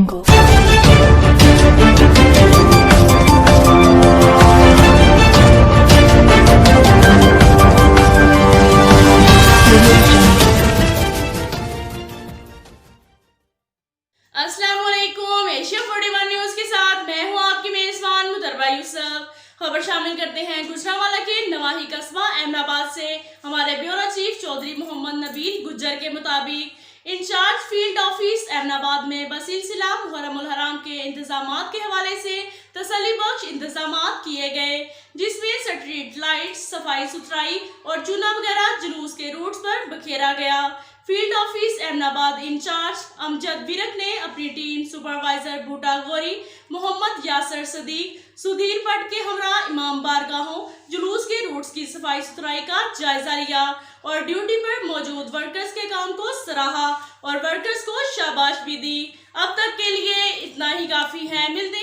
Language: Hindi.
अस्सलामुअलैकुम। एशिया 41 न्यूज के साथ मैं हूं आपकी मेजबान मुदरबा यूसुफ। खबर शामिल करते हैं गुजरांवाला के नवाही कस्बा अहमदाबाद से। हमारे ब्यूरो चीफ चौधरी मोहम्मद नबील गुज्जर के मुताबिक इंचार्ज फील्ड ऑफिस अहमदाबाद में बसिलसिला मुहर्रमुल हराम के इंतजामात के हवाले से तसल्ली बख्श इंतजामात किए गए, जिसमें स्ट्रीट लाइट्स, सफाई सुथराई और चूना वगैरह जुलूस के रूट्स पर बखेरा गया। Field office Ahmedabad in charge Amjad Virk ने अपनी टीम सुपरवाइजर बूटा गौरी, मोहम्मद यासर सदीक, सुधीर पट के हमरा इमाम बारगाहों, जुलूस के रूट्स की सफाई सुथराई का जायजा लिया और ड्यूटी पर मौजूद वर्कर्स के काम को सराहा और वर्कर्स को शाबाश भी दी। अब तक के लिए इतना ही काफी है। मिलते